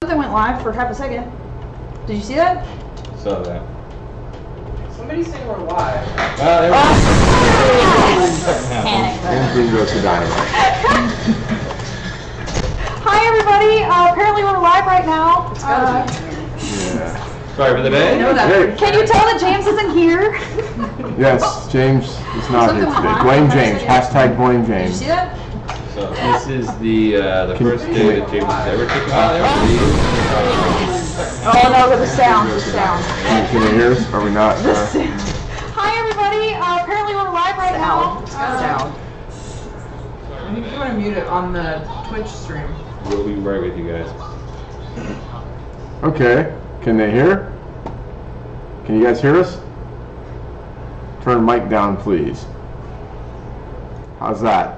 They went live for half a second. Did you see that? Saw that. Somebody say we're live. Panic. Green goes to dynamite. Hi everybody. Apparently we're live right now. Yeah. Sorry for the day. Can you tell that James isn't here? Yes, James is not here today. Blame James. Hashtag blame Did you James. see that? So this is the first day that James has ever taken live. Oh no, the sound. The sound. Can you hear us? Are we not? Hi everybody. Apparently we're live right now. Sound. I think you want to mute it on the Twitch stream. We'll be right with you guys. Okay. Can they hear? Can you guys hear us? Turn mic down, please. How's that?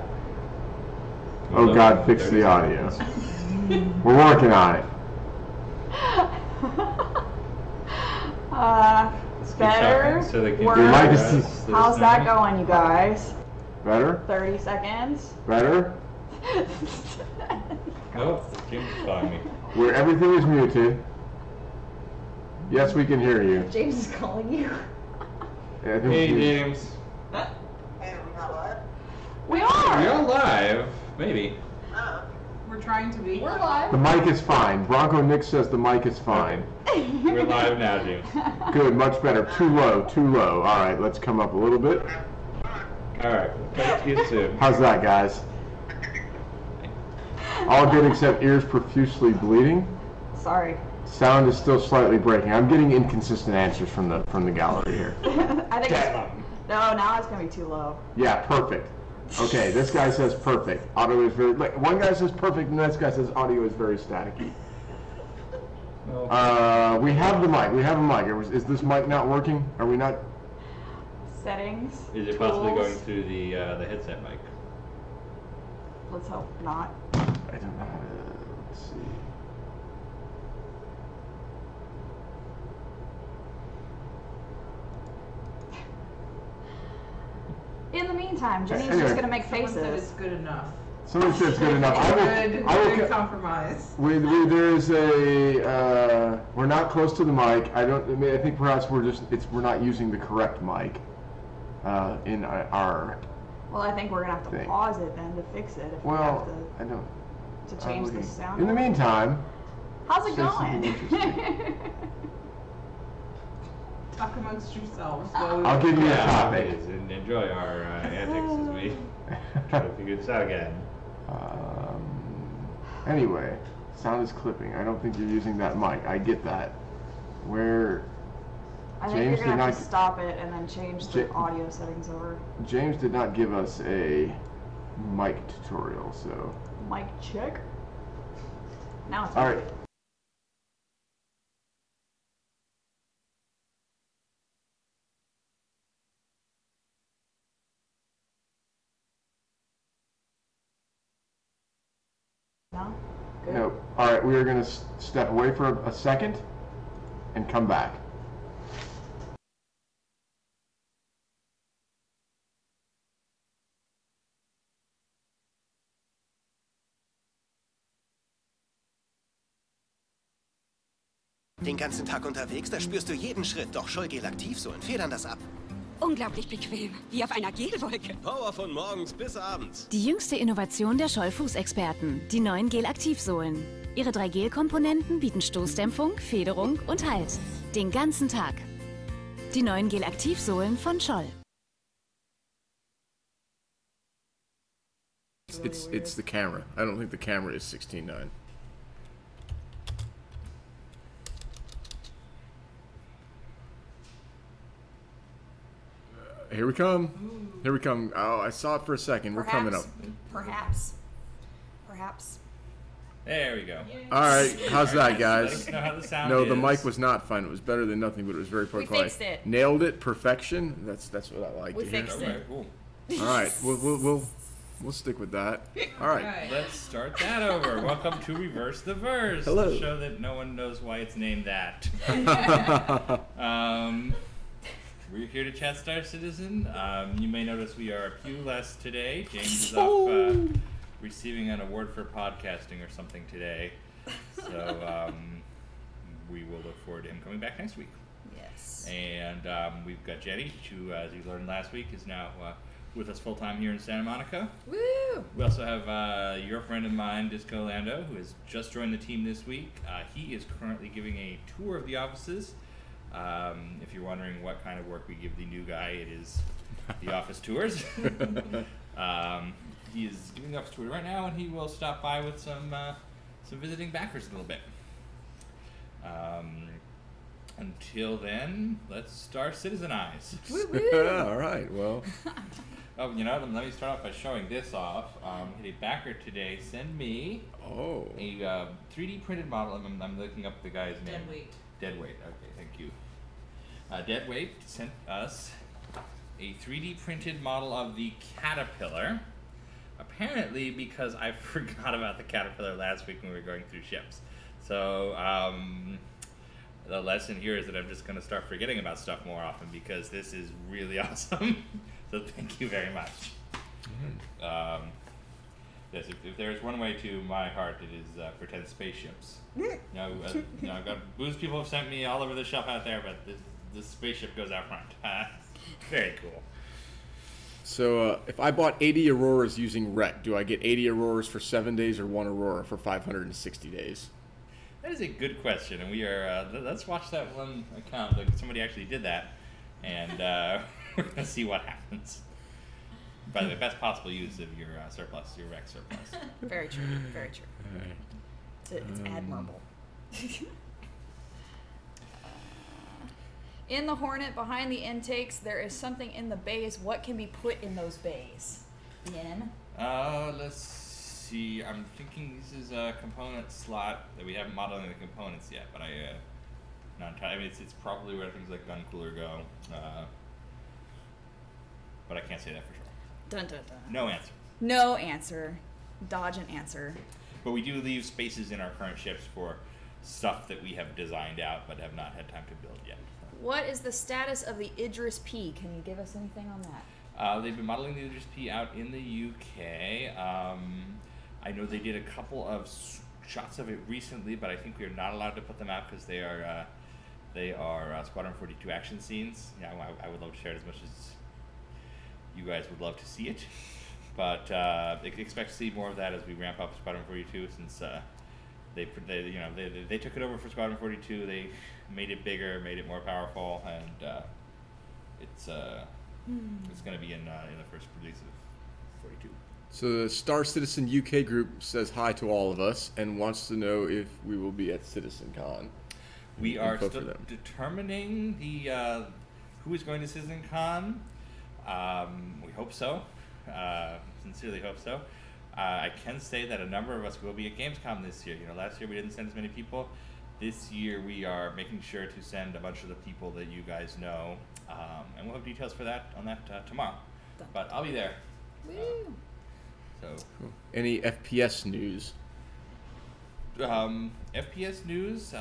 Oh God, fix the audio. We're working on it. Better. So they can Worse. Your mic is- How's that going, you guys? Better? 30 seconds. Better? Oh, James is calling me. Where everything is muted. Yes, we can hear you. James is calling you. Yeah, I think Hey, we- James. We are. You're live. Maybe. We're trying to be. We're live. The mic is fine. Bronco Nick says the mic is fine. We're live now, James. Good, much better. Too low, too low. All right, let's come up a little bit. All right. Talk to you soon. How's that, guys? All good except ears profusely bleeding. Sorry. Sound is still slightly breaking. I'm getting inconsistent answers from the gallery here. I think no, now it's gonna be too low. Yeah, perfect. Okay, this guy says perfect. Audio is very. Like, one guy says perfect, and the next guy says audio is very staticky. We have the mic. We have a mic. Is this mic not working? Are we not? Settings. Is it possibly tools. going through the headset mic? Let's hope not. I don't know how to. Let's see. In the meantime, Jenny's Anyway. just gonna make Someone said faces. it's good enough. Someone said it's good enough. I will. Good compromise. There's a. We're not close to the mic. I think perhaps we're not using the correct mic. In our. Well, I think we're gonna have to Thing. pause it then to fix it. If Well, we I don't. have to change the sound. In the meantime. How's it say something going? interesting. Talk amongst yourselves. While we I'll give you a Yeah, topic. please, and enjoy our antics as we try to figure this out again. Anyway, sound is clipping. I don't think you're using that mic. I get that. Where I think James you're gonna did have not- to stop it and then change the Ja- audio settings over. James did not give us a mic tutorial, so. Mic check. Now it's All right. muted. No? Good. No. All right, we are going to step away for a second and come back. Den ganzen Tag unterwegs, da spürst du jeden Schritt. Doch Schollgel aktiv so und federn das ab. Unglaublich bequem, wie auf einer Gelwolke. Power von morgens bis abends. Die jüngste Innovation der Scholl-Fußexperten, die neuen Gel-Aktivsohlen. Ihre 3 Gel-Komponenten bieten Stoßdämpfung, Federung und Halt. Den ganzen Tag. Die neuen Gel-Aktivsohlen von Scholl. It's the camera. I don't think the camera is 16:9. Here we come. Here we come. Oh, I saw it for a second. We're coming up. Perhaps. There we go. All right, how's that, Let guys? us know how the sound No, is. the mic was not fine. It was better than nothing, but it was very quiet. fixed it. Nailed it. Perfection. That's what I like We to hear. fixed Okay, cool. All right, we'll stick with that. All right. Let's start that over. Welcome to Reverse the Verse, Hello. the show that no one knows why it's named that. We're here to chat Star Citizen. You may notice we are a few less today. James is off receiving an award for podcasting or something today. So we will look forward to him coming back next week. Yes. And we've got Jetty, who, as you learned last week, is now with us full-time here in Santa Monica. Woo! We also have your friend of mine, Disco Lando, who has just joined the team this week. He is currently giving a tour of the offices. If you're wondering what kind of work we give the new guy, it is the office tours. He is giving the office tour right now, and he will stop by with some visiting backers in a little bit. Until then, let's Star Citizenize. All right, well. Oh, you know, let me start off by showing this off. Hit a backer today. Send me a 3D printed model. I'm looking up the guy's name. Deadweight. Okay, thank you. Deadweight sent us a 3D printed model of the Caterpillar. Apparently, because I forgot about the Caterpillar last week when we were going through ships. So the lesson here is that I'm just going to start forgetting about stuff more often because this is really awesome. So thank you very much. Yes, if there's one way to my heart, it is pretend spaceships. I've got booze people have sent me all over the shelf out there, but this spaceship goes out front. Very cool. So if I bought 80 Auroras using RET, do I get 80 Auroras for 7 days or 1 Aurora for 560 days? That is a good question, and we are. Let's watch that one account. Like somebody actually did that, and we're gonna see what happens. By the best possible use of your surplus, your rec surplus. Very true. Very true. Right. It's admirable. In the Hornet, behind the intakes, there is something in the bays. What can be put in those bays? Let's see. I'm thinking this is a component slot that we haven't modeled any components yet, but not entirely. I mean, it's probably where things like gun cooler go, but I can't say that for sure. Dun dun dun. No answer. No answer. Dodge an answer. But we do leave spaces in our current ships for stuff that we have designed out but have not had time to build yet. What is the status of the Idris P? Can you give us anything on that? They've been modeling the Idris P out in the UK. I know they did a couple of shots of it recently, but I think we are not allowed to put them out because they are Squadron 42 action scenes. Yeah, I would love to share it as much as you guys would love to see it, but expect to see more of that as we ramp up Squadron 42. Since they took it over for Squadron 42, they made it bigger, made it more powerful, and it's going to be in the first release of 42. So the Star Citizen UK group says hi to all of us and wants to know if we will be at CitizenCon. We are still determining the who is going to CitizenCon. We hope so. Sincerely hope so. I can say that a number of us will be at Gamescom this year. You know, last year we didn't send as many people. This year we are making sure to send a bunch of the people that you guys know, and we'll have details for that tomorrow. But I'll be there. So, any FPS news? FPS news.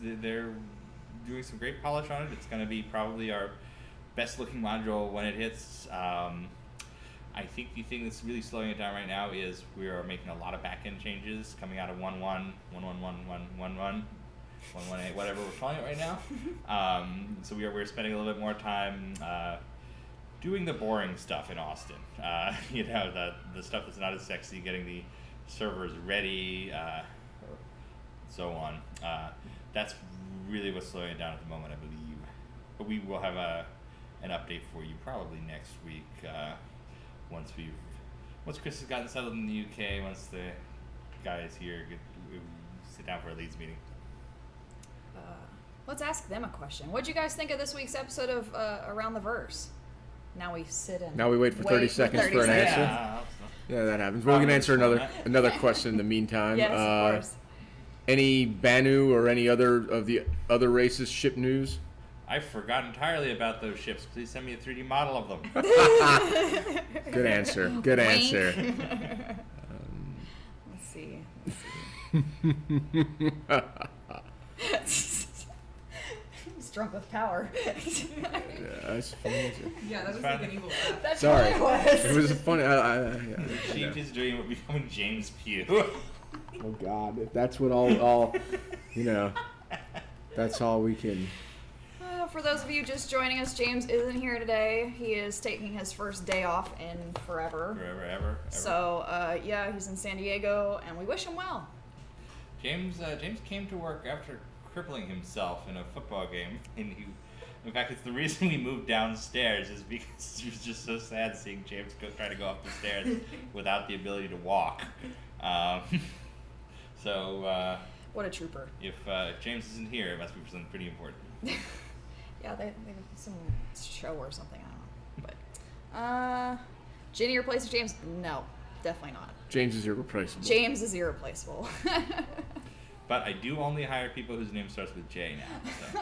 They're doing some great polish on it. It's going to be probably our best looking module when it hits. I think the thing that's really slowing it down right now is we are making a lot of back-end changes coming out of 1.1, 1.1.1.1, 1.1.8, whatever we're calling it right now. So we're spending a little bit more time doing the boring stuff in Austin. You know, the stuff that's not as sexy, getting the servers ready, so on. That's really what's slowing it down at the moment, I believe. But we will have an update for you probably next week. Once Chris has gotten settled in the UK, once the guys here sit down for a leads meeting. Let's ask them a question. What'd you guys think of this week's episode of Around the Verse? Now we sit and we wait for 30 seconds for an answer. Yeah, that happens. Well, we can answer another question in the meantime. Yes, of course. Any Banu or any other of the other races ship news? I forgot entirely about those ships. Please send me a 3D model of them. Good answer. Good answer. Let's see. He's drunk with power. Yeah, that's funny. Yeah, that was like an evil laugh. That's Sorry. what it was. It was funny. Achieved his dream of becoming James Pugh. Oh God, if that's what all you know, that's all we can. For those of you just joining us, James isn't here today. He is taking his first day off in forever. Ever. So, yeah, he's in San Diego, and we wish him well. James came to work after crippling himself in a football game, and in fact, it's the reason we moved downstairs is because it was just so sad seeing James try to go up the stairs without the ability to walk. What a trooper. If James isn't here, it must be for something pretty important. Yeah, they some show or something, I don't know. But Ginny replaces James? No, definitely not. James is irreplaceable. James is irreplaceable. But I do only hire people whose name starts with J now. So.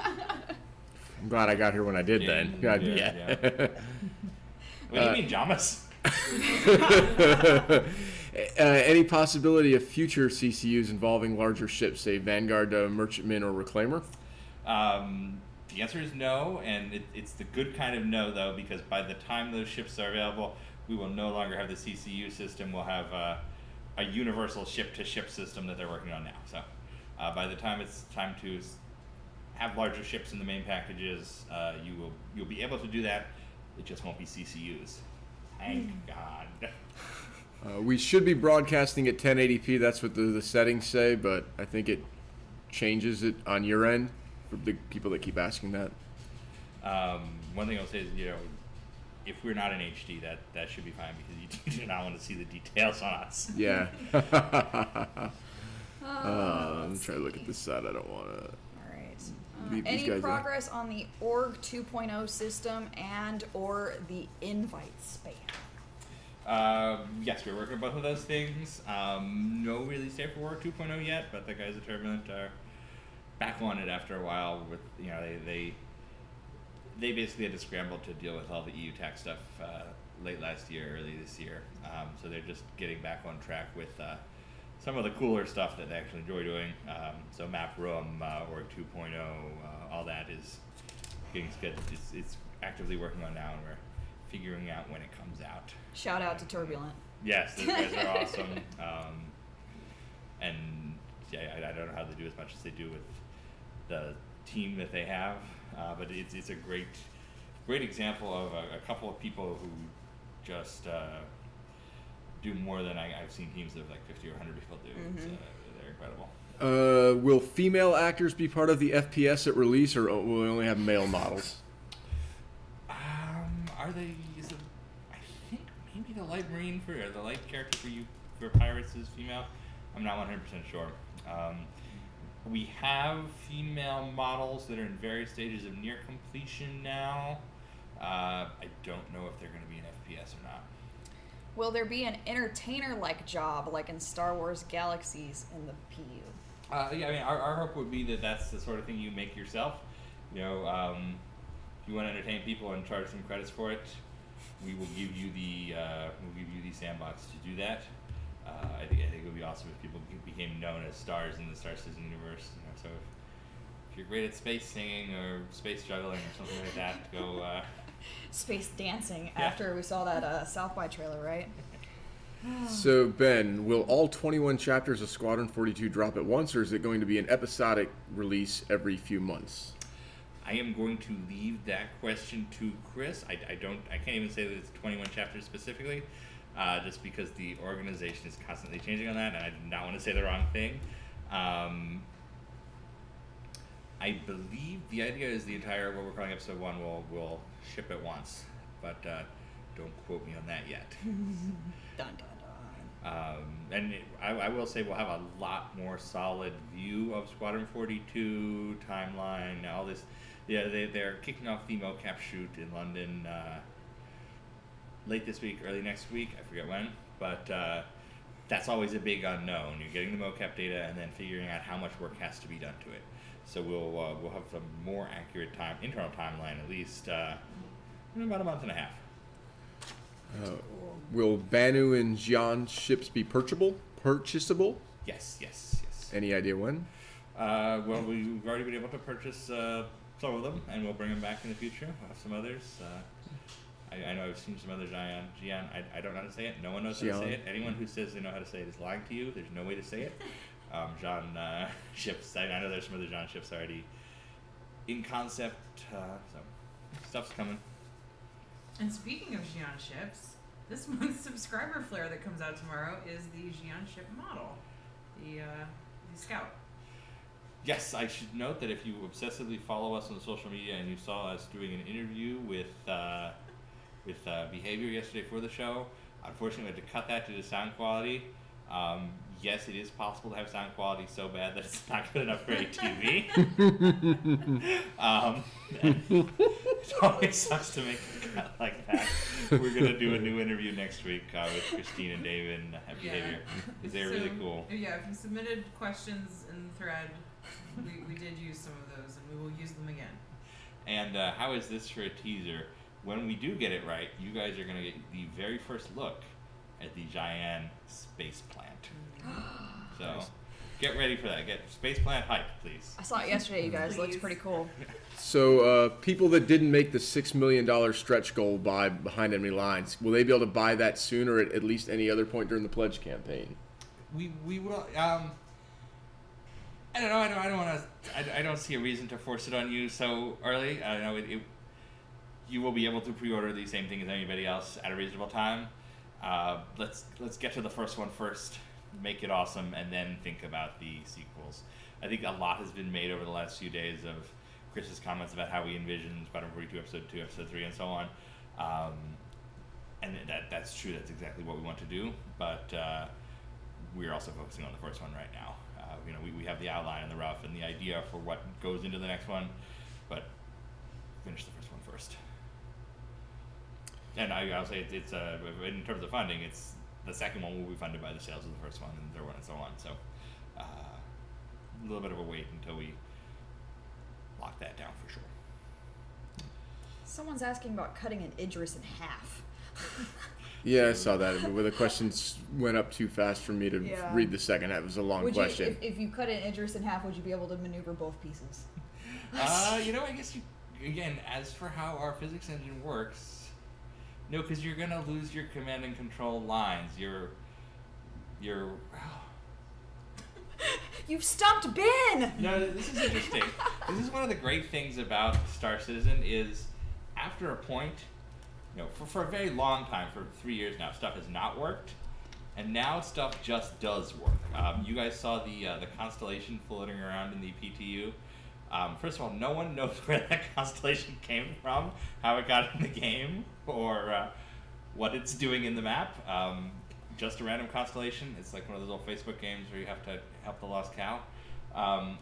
I'm glad I got here when I did then. Yeah. What do you mean, Jamas? Any possibility of future CCUs involving larger ships, say Vanguard, Merchantman, or Reclaimer? The answer is no, and it's the good kind of no, though, because by the time those ships are available, we will no longer have the CCU system. We'll have a universal ship-to-ship system that they're working on now. So by the time it's time to have larger ships in the main packages, you'll be able to do that. It just won't be CCUs. Thank God. We should be broadcasting at 1080p. That's what the settings say, but I think it changes it on your end for the people that keep asking that. One thing I'll say is, if we're not in HD, that should be fine because you do not want to see the details on us. Yeah. I'm trying to look at this side. I don't want to. Any progress on the Org 2.0 system and or the invite spam? Yes, we're working on both of those things. No release date for Org 2.0 yet, but the guys at Turbulent are back on it after a while. With they basically had to scramble to deal with all the EU tax stuff late last year, early this year. So they're just getting back on track with some of the cooler stuff that they actually enjoy doing. So Map Room, Org 2.0, all that is getting good. It's actively working on now, and we're figuring out when it comes out. Shout out to Turbulent. Yes, those guys are awesome. And yeah, I don't know how they do as much as they do with the team that they have, but it's a great example of a couple of people who just do more than I've seen teams of like 50 or 100 people do. Mm-hmm. They're incredible. Will female actors be part of the FPS at release, or will we only have male models? Are they? I think maybe the light marine or the light character for pirates is female. I'm not 100% sure. We have female models that are in various stages of near completion now. I don't know if they're going to be in FPS or not. Will there be an entertainer-like job, like in Star Wars Galaxies in the PU? Yeah, I mean, our hope would be that that's the sort of thing you make yourself. If you want to entertain people and charge some credits for it, we will give you the sandbox to do that. I think it would be awesome if people became known as stars in the Star Citizen universe. So if you're great at space singing or space juggling or something like that, go. Space dancing after we saw that South by trailer, right? So Ben, will all 21 chapters of Squadron 42 drop at once, or is it going to be an episodic release every few months? I am going to leave that question to Chris. I can't even say that it's 21 chapters specifically, just because the organization is constantly changing on that, and I do not want to say the wrong thing. I believe the idea is the entire what we're calling episode 1 will ship at once, but don't quote me on that yet. Dun, dun, dun. And I will say we'll have a lot more solid view of Squadron 42 timeline, all this. Yeah, they're kicking off the mocap shoot in London late this week, early next week. I forget when, but that's always a big unknown. You're getting the mocap data and then figuring out how much work has to be done to it. So we'll have a more accurate internal timeline at least in about a month and a half. Will Banu and Xi'an ships be purchasable? Yes. Any idea when? Well, we've already been able to purchase some of them, and we'll bring them back in the future. We'll have some others. I know I've seen some others. Xi'an. I don't know how to say it. No one knows how to say it. Anyone who says they know how to say it is lying to you. There's no way to say it. Jean ships. I know there's some other Jean ships already in concept, so stuff's coming. And speaking of Xi'an ships, this month's subscriber flare that comes out tomorrow is the Xi'an ship model, the Scout. Yes, I should note that if you obsessively follow us on social media and you saw us doing an interview with Behavior yesterday for the show, unfortunately we had to cut that due to sound quality. Yes, it is possible to have sound quality so bad that it's not good enough for ATV. It always sucks to make a cut like that. We're going to do a new interview next week with Christine and David at Behavior. Because they're really cool. Yeah, if you submitted questions in the thread, we did use some of those, and we will use them again. And how is this for a teaser? When we do get it right, you guys are going to get the very first look at the Xi'an space plant. So get ready for that. Get space plant hype, please. I saw it yesterday, you guys. Looks pretty cool. So people that didn't make the $6 million stretch goal buy behind enemy lines, will they be able to buy that soon or at least any other point during the pledge campaign? We will. I don't know. I don't want to. I don't see a reason to force it on you so early. I know you will be able to pre-order the same thing as anybody else at a reasonable time. Let's get to the first one first, make it awesome, and then think about the sequels. I think a lot has been made over the last few days of Chris's comments about how he envisions Squadron 42 Episode 2, Episode 3, and so on. And that's true. That's exactly what we want to do. But we're also focusing on the first one right now. We have the outline and the rough and the idea for what goes into the next one, but finish the first one first. And I'll say it's in terms of funding, it's the second one will be funded by the sales of the first one, and the third one, and so on. So a little bit of a wait until we lock that down for sure. Someone's asking about cutting an Idris in half. Yeah, I saw that. Where the questions went up too fast for me to read the second half. It was a long question. If you cut an Idris in half, would you be able to maneuver both pieces? I guess again, as for how our physics engine works, no, because you're gonna lose your command and control lines. You've stumped Ben! No, this is interesting. This is one of the great things about Star Citizen is after a point, for a very long time, for 3 years now, stuff has not worked, and now stuff just does work. You guys saw the constellation floating around in the PTU. First of all, no one knows where that constellation came from, how it got in the game, or what it's doing in the map. Just a random constellation. It's like one of those old Facebook games where you have to help the lost cow.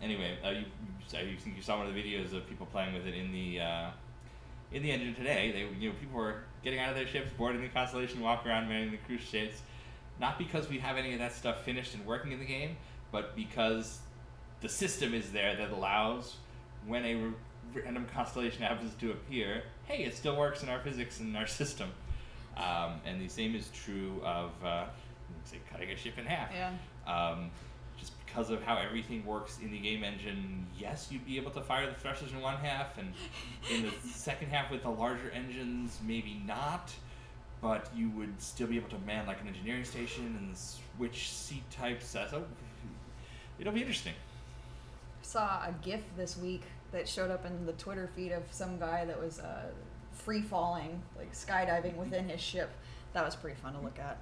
Anyway, you saw one of the videos of people playing with it in the engine today. People were getting out of their ships, boarding the constellation, walking around, manning the cruise ships. Not because we have any of that stuff finished and working in the game, but because the system is there that allows when a random constellation happens to appear, hey, it still works in our physics and our system. And the same is true of, say, cutting a ship in half. Yeah. Just because of how everything works in the game engine, yes, you'd be able to fire the thrusters in one half, and in the second half with the larger engines, maybe not, but you would still be able to man like an engineering station and switch seat types. So it'll be interesting. Saw a GIF this week that showed up in the Twitter feed of some guy that was free falling, like skydiving within his ship. That was pretty fun to look at.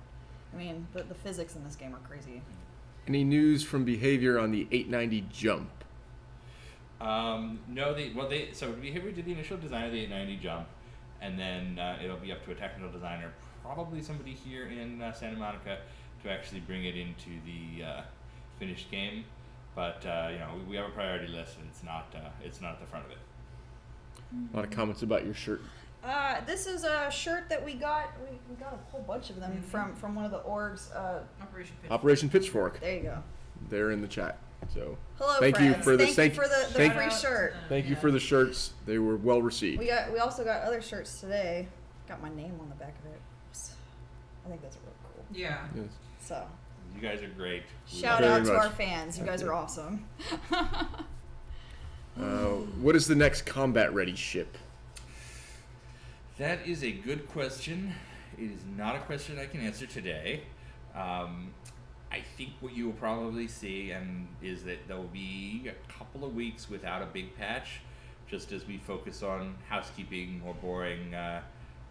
I mean, the physics in this game are crazy. Any news from Behavior on the 890 jump? No, so Behavior did the initial design of the 890 jump, and then it'll be up to a technical designer, probably somebody here in Santa Monica, to actually bring it into the finished game. But we have a priority list, and it's not at the front of it. A lot of comments about your shirt. This is a shirt that we got. We got a whole bunch of them from one of the orgs. Operation Pitchfork. There you go. They're in the chat. So hello, thank friends. you for the free shirt. Thank you for the shirts. They were well received. We also got other shirts today. Got my name on the back of it. I think that's real cool. Yeah. Yes. So. You guys are great. Shout out to our fans. You guys are awesome. What is the next combat-ready ship? That is a good question. It is not a question I can answer today. I I think what you will probably see is that there will be a couple of weeks without a big patch, just as we focus on housekeeping, more boring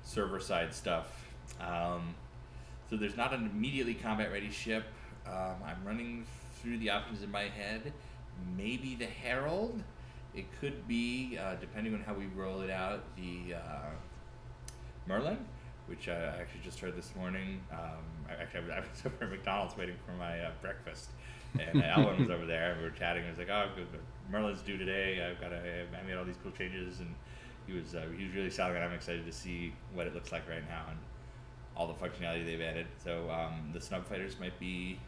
server-side stuff. So there's not an immediately combat-ready ship. I'm running through the options in my head. Maybe the Herald. It could be, depending on how we roll it out, the Merlin, which I actually just heard this morning. I was over at McDonald's waiting for my breakfast, and Elwin was over there, and we were chatting. I was like, "Oh, Merlin's due today. I made all these cool changes," and he was really selling it. I'm excited to see what it looks like right now and all the functionality they've added. So the snub fighters might be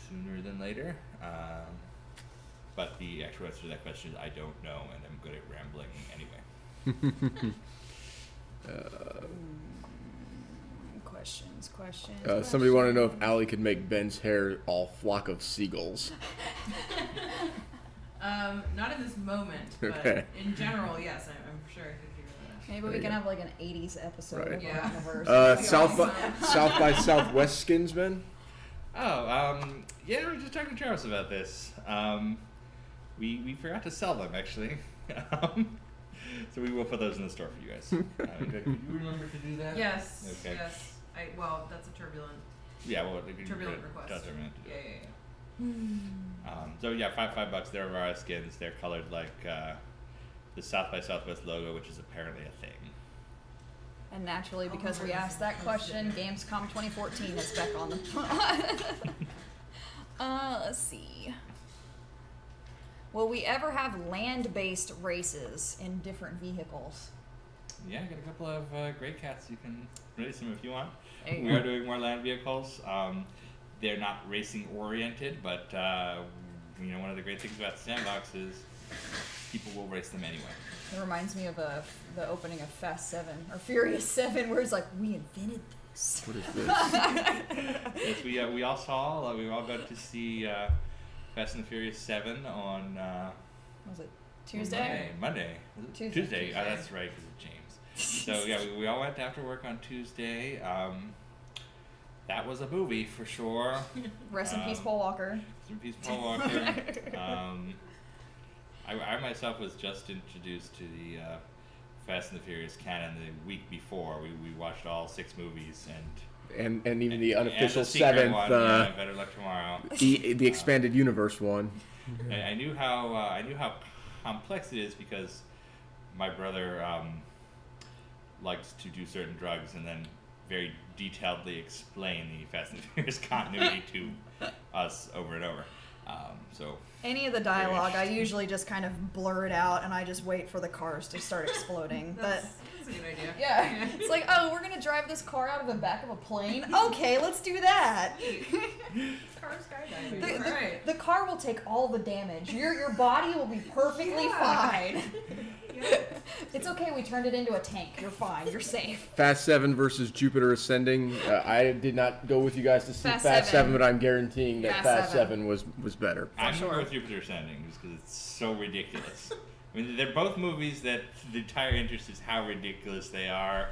sooner than later. But the actual answer to that question is I don't know, and I'm good at rambling anyway. Questions. Somebody wanted to know if Allie could make Ben's hair all flock of seagulls. Not in this moment, but Okay. in general, yes, I'm sure I could figure that out. Maybe we can have like an 80s episode Right. of Yeah. Universe. South by Southwest skins, Ben? Oh, yeah, we were just talking to Travis about this. We forgot to sell them, actually. So we will put those in the store for you guys. Could you remember to do that? Yes. Okay. Yes. Well, that's a turbulent. Yeah. Well, Turbulent request. Yeah. So yeah, $5. They're Rara skins. They're colored like the South by Southwest logo, which is apparently a thing. And naturally, because we asked that question, Gamescom 2014 is back on the. Let's see. Will we ever have land-based races in different vehicles? Yeah, I got a couple of gray cats. You can race them if you want. There you We go. are doing more land vehicles. They're not racing oriented, but one of the great things about the sandbox is people will race them anyway. It reminds me of the opening of Fast 7 or Furious 7, where it's like, we invented this. What is this? Yes, we all saw. We all got to see Fast and the Furious 7 on. Was it Tuesday? Monday. Tuesday. Oh, that's right, because of James. So yeah, we all went after work on Tuesday. That was a movie for sure. Rest in peace, Paul Walker. Rest in peace, Paul Walker. I myself was just introduced to the Fast and the Furious canon the week before. We watched all 6 movies And even the unofficial and the secret 7th, one, yeah, Better Luck Tomorrow. the expanded universe one. I knew how complex it is because my brother likes to do certain drugs and then very detailedly explain the Fast and Furious continuity to us over and over. So any of the dialogue, I usually just kind of blur it out, and I just wait for the cars to start exploding. That's a good idea. Yeah, it's like, oh, we're gonna drive this car out of the back of a plane. Okay, let's do that. Car skydiving. The car will take all the damage. Your body will be perfectly fine. It's okay. We turned it into a tank. You're fine. You're safe. Fast 7 versus Jupiter Ascending. I did not go with you guys to see Fast 7, but I'm guaranteeing that Fast 7 7 was better. I'm going to go with Jupiter Ascending just because it's so ridiculous. I mean, they're both movies that the entire interest is how ridiculous they are.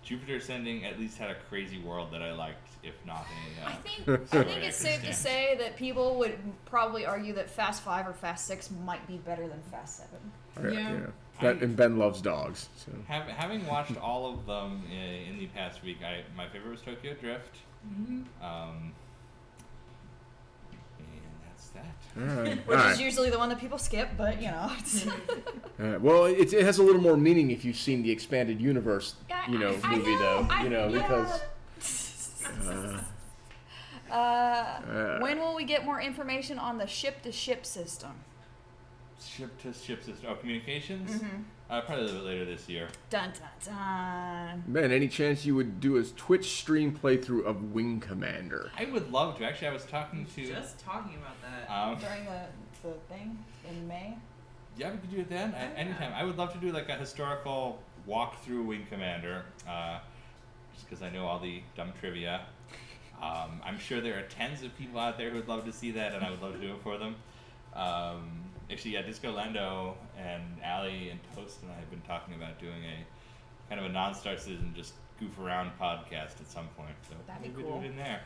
Jupiter Ascending at least had a crazy world that I liked, if not a. I think it's safe to say that people would probably argue that Fast 5 or Fast 6 might be better than Fast 7. Yeah. And Ben loves dogs. So. Having watched all of them in the past week, my favorite was Tokyo Drift. Mm-hmm. And that's that. All right. Which is usually the one that people skip, but you know. Well, it has a little more meaning if you've seen the expanded universe, movie though. Because. When will we get more information on the ship-to-ship system? Ship-to-ship system. Oh, communications? Mm-hmm. Probably a little bit later this year. Dun dun dun. Ben, any chance you would do a Twitch stream playthrough of Wing Commander? I would love to. Actually, I was talking Just talking about that. During the thing in May? Yeah, we could do it then. Anytime. I would love to do like a historical walk through Wing Commander, just because I know all the dumb trivia. I'm sure there are tens of people out there who would love to see that, and I would love to do it for them. Actually, yeah, Disco Lando and Allie and Toast and I have been talking about doing a kind of a non-Star Citizen, just goof around podcast at some point. So that'd be maybe cool. do it in there.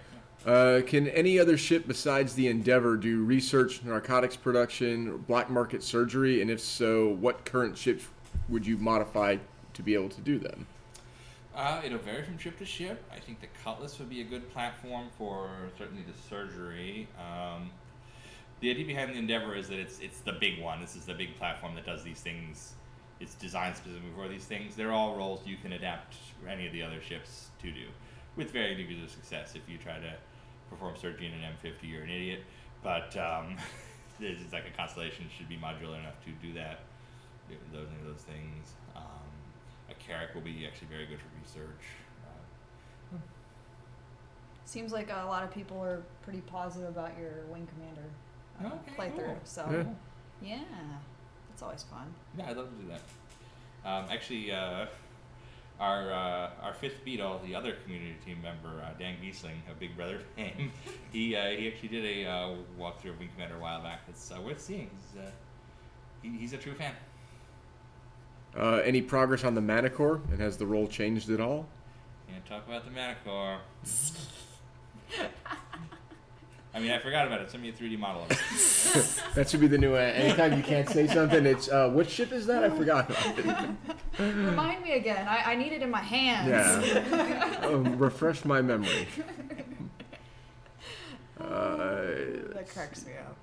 Can any other ship besides the Endeavor do research, narcotics production, or black market surgery? And if so, what current ships would you modify to be able to do them? It'll vary from ship to ship. I think the Cutlass would be a good platform for certainly the surgery. The idea behind the Endeavor is that it's the big one. This is the big platform that does these things. It's designed specifically for these things. They're all roles you can adapt any of the other ships to do, with varying degrees of success. If you try to perform surgery in an M50, you're an idiot. But it's like a Constellation should be modular enough to do that. Those things. A Carrack will be actually very good for research. Seems like a lot of people are pretty positive about your Wing Commander playthrough. Cool. So, yeah, that's always fun. Yeah, I'd love to do that. Actually, our fifth Beetle, the other community team member, Dan Giesling, a Big Brother fame, he actually did a walkthrough of Wing Commander a while back. It's worth seeing. He's a true fan. Any progress on the Manicore, and has the role changed at all? Can't talk about the Manicore. I mean, I forgot about it. Send me a 3D model of it. That should be the new. Anytime you can't say something, it's which ship is that? I forgot about it. Remind me again. I need it in my hands. Yeah. Refresh my memory. That cracks me up.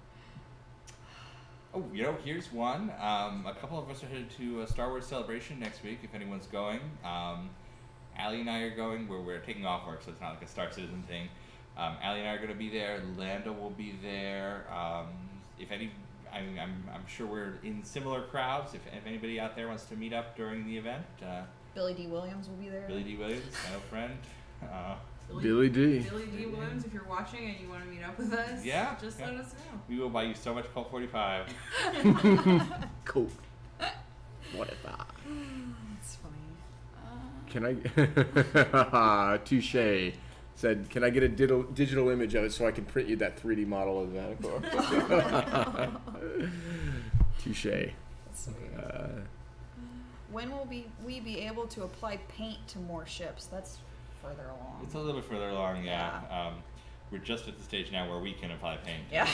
Oh, here's one. A couple of us are headed to a Star Wars Celebration next week, if anyone's going. Allie and I are going. We're taking off work, so it's not like a Star Citizen thing. Allie and I are going to be there. Lando will be there. I'm sure we're in similar crowds. If anybody out there wants to meet up during the event. Billy D. Williams will be there. Billy D. Williams, my old friend. Billy D. Billy D. Williams, if you're watching and you want to meet up with us, just let us know. We will buy you so much Colt 45. Cool. What if that? That's funny. Can I? Touche. Said, can I get a digital image of it so I can print you that 3D model of the Manicore? Touche. When will we be able to apply paint to more ships? That's further along. It's a little bit further along, yeah. We're just at the stage now where we can apply paint. Yeah.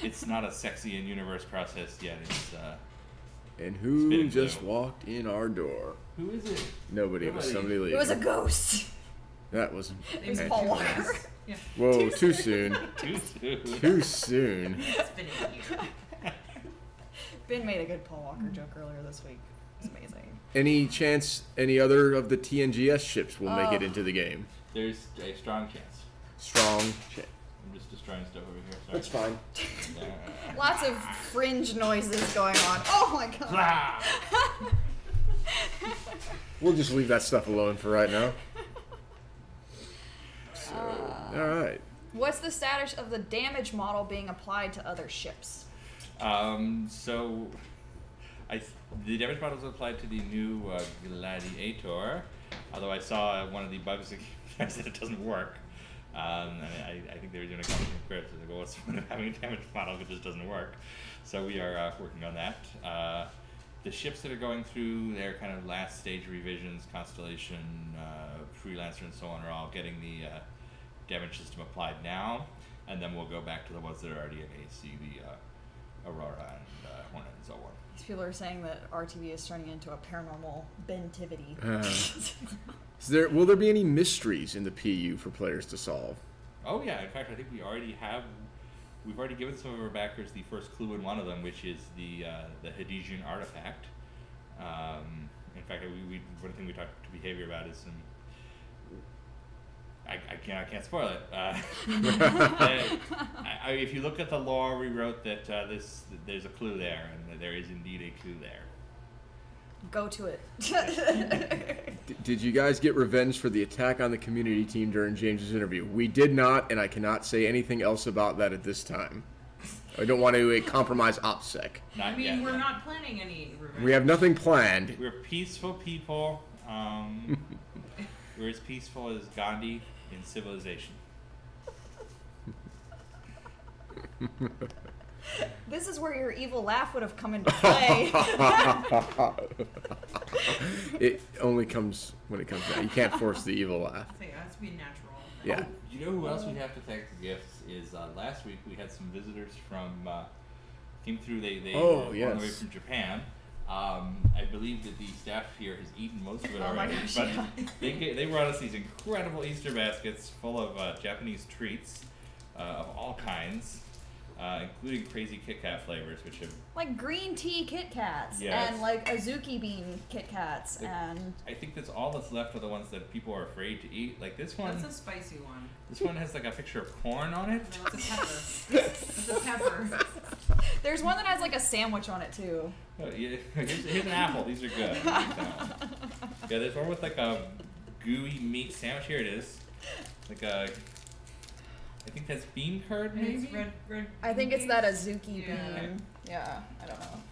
It's not a sexy in-universe process yet. It's and who just walked in our door? Who is it? Nobody. It was somebody leaving. It was a ghost. That wasn't. It was Paul Walker. Yeah. Whoa, too soon. Too soon. Too soon. It's been a year. Ben made a good Paul Walker joke earlier this week. It's amazing. Any chance any other of the TNGS ships will make it into the game? There's a strong chance. Strong chance. I'm just destroying stuff over here. Sorry. That's fine. Lots of fringe noises going on. Oh my god. We'll just leave that stuff alone for right now. So, all right. What's the status of the damage model being applied to other ships? The damage model is applied to the new Gladiator, although I saw one of the bugs that said it doesn't work. I think they were doing a couple of critics. Like, well, what's the point of having a damage model if it just doesn't work? So we are working on that. The ships that are going through their kind of last stage revisions, Constellation, Freelancer, and so on, are all getting the damage system applied now, and then we'll go back to the ones that are already in AC, the Aurora and Hornet and so on. These people are saying that RTV is turning into a paranormal bentivity. Will there be any mysteries in the PU for players to solve? Oh yeah, in fact I think we've already given some of our backers the first clue in one of them, which is the Hadesian artifact. In fact, one thing we talked to behavior about is some. I can't spoil it. If you look at the lore, we wrote that there's a clue there, and there is indeed a clue there. Go to it. Did you guys get revenge for the attack on the community team during James's interview? We did not, and I cannot say anything else about that at this time. I don't want to compromise OPSEC. We're not planning any revenge. We have nothing planned. We're peaceful people. We're as peaceful as Gandhi in Civilization. This is where your evil laugh would have come into play. It only comes when it comes down. You can't force the evil laugh. I think it has to be natural. Yeah. You know who else we have to thank for gifts is last week we had some visitors from came through. They Oh, were on yes. the way from Japan. I believe that the staff here has eaten most of it already, gosh, but yeah. they brought us these incredible Easter baskets full of Japanese treats of all kinds, including crazy Kit Kat flavors, which have Like green tea Kit Kats Yes. and like Azuki bean Kit Kats and I think that's all that's left are the ones that people are afraid to eat. Like this one. That's a spicy one. This one has like a picture of corn on it. No, it's a pepper. It's a pepper. there's one that has like a sandwich on it too. Oh, yeah. Here's an apple. These are good. Yeah, there's one with like a gooey meat sandwich. Here it is. Like a, I think that's bean curd, maybe. It's red. I think it's that Azuki Yeah. bean. Yeah, I don't know.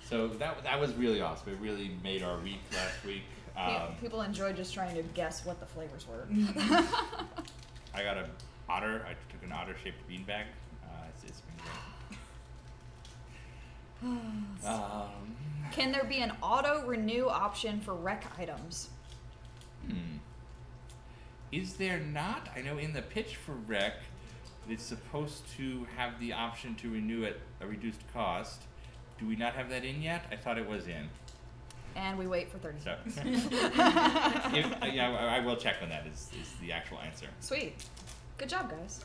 So that was really awesome. It really made our week last week. People enjoy just trying to guess what the flavors were. I got an otter. I took an otter-shaped beanbag. It's been great. Can there be an auto renew option for rec items? Is there not? I know in the pitch for rec, it's supposed to have the option to renew at a reduced cost. Do we not have that in yet? I thought it was in. And we wait for 30 So, seconds. yeah, I will check on that. Is the actual answer? Sweet. Good job, guys.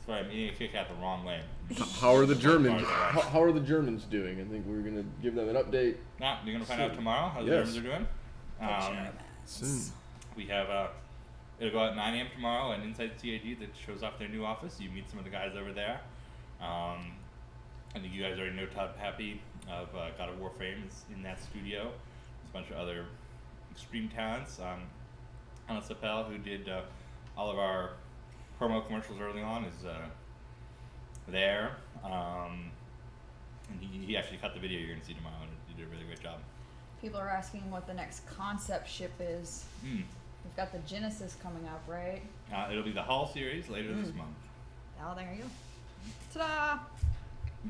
Sorry, I'm eating a Kit Kat the wrong way. How are the Germans? How are the Germans doing? I think we're gonna give them an update. Nah, you're gonna find out tomorrow how the Yes. Germans are doing. Soon. We have it'll go at 9 a.m. tomorrow, and inside CAG that shows off their new office. You meet some of the guys over there. I think you guys already know Todd Pappy of God of War fame is in that studio. There's a bunch of other extreme talents. Anna Sapel, who did all of our promo commercials early on, is there. And he actually cut the video you're going to see tomorrow, and he did a really great job. People are asking what the next concept ship is. We've got the Genesis coming up, right? It'll be the Hull series later this month. Oh, there you go. Ta-da!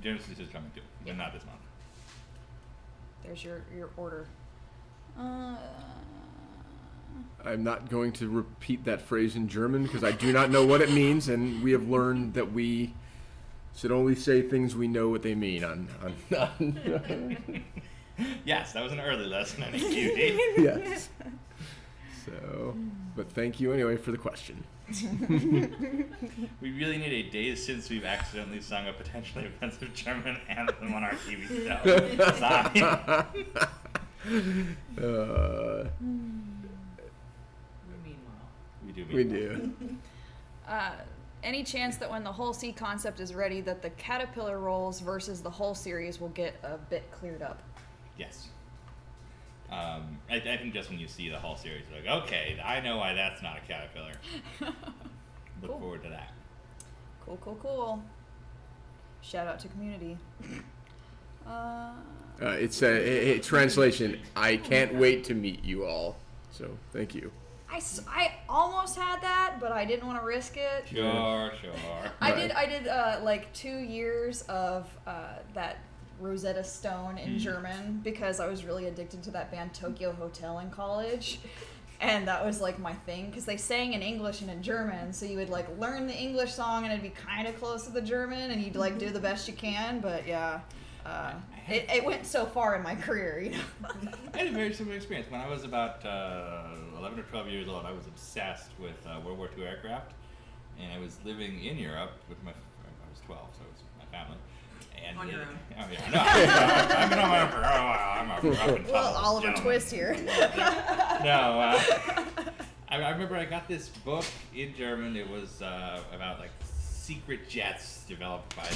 Genesis is coming too, but not this month. There's your order. I'm not going to repeat that phrase in German because I do not know what it means, and we have learned that we should only say things we know what they mean on Yes, that was an early lesson on EQD. Yes. So, but thank you anyway for the question. We really need a day since we've accidentally sung a potentially offensive German anthem on our TV show. We do. Any chance that when the Hull C concept is ready that the Caterpillar roles versus the Hull series will get a bit cleared up? Yes. I think just when you see the whole series, you're like, okay, I know why that's not a caterpillar. Look forward to that. Cool. Shout out to community. It's a translation. I can't wait to meet you all. So thank you. I almost had that, but I didn't want to risk it. Sure. I did like 2 years of that Rosetta Stone in German because I was really addicted to that band Tokyo Hotel in college. And that was like my thing because they sang in English and in German, so you would like learn the English song and it'd be kind of close to the German and you'd like do the best you can, but yeah. It went so far in my career, you know. I had a very similar experience. When I was about 11 or 12 years old, I was obsessed with World War II aircraft, and I was living in Europe with I was 12, so it was my family. And on your own. Oh yeah, no, I've been on my own for a while. I'm a rough and Well, tumble Oliver gentleman. Twist here. No, I remember I got this book in German. It was about like secret jets developed by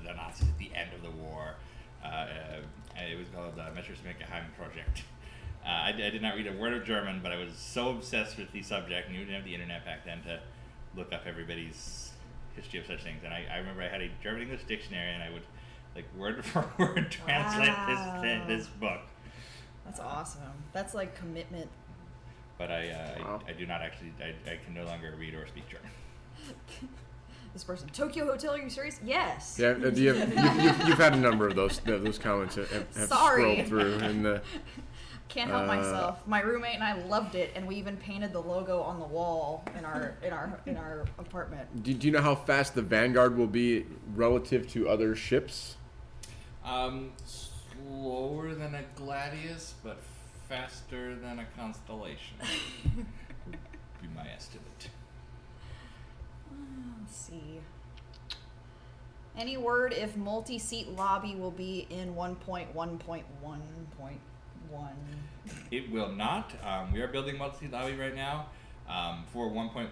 the Nazis at the end of the war. It was called Messerschmitt Geheim Project. I did not read a word of German, but I was so obsessed with the subject, and you didn't have the internet back then to look up everybody's history of such things. And I remember I had a German-English dictionary, and I would like word for word translate this book. That's awesome. That's like commitment. But I do not actually. I can no longer read or speak German. This person, Tokyo Hotel, are you serious? Yes. Yeah, you've had a number of those comments have scrolled through. And can't help myself. My roommate and I loved it, and we even painted the logo on the wall in our apartment. Do you know how fast the Vanguard will be relative to other ships? Slower than a Gladius, but faster than a Constellation. Be my estimate. Let's see. Any word if multi-seat lobby will be in 1.1.1.1? It will not. We are building multi-seat lobby right now for 1. Okay,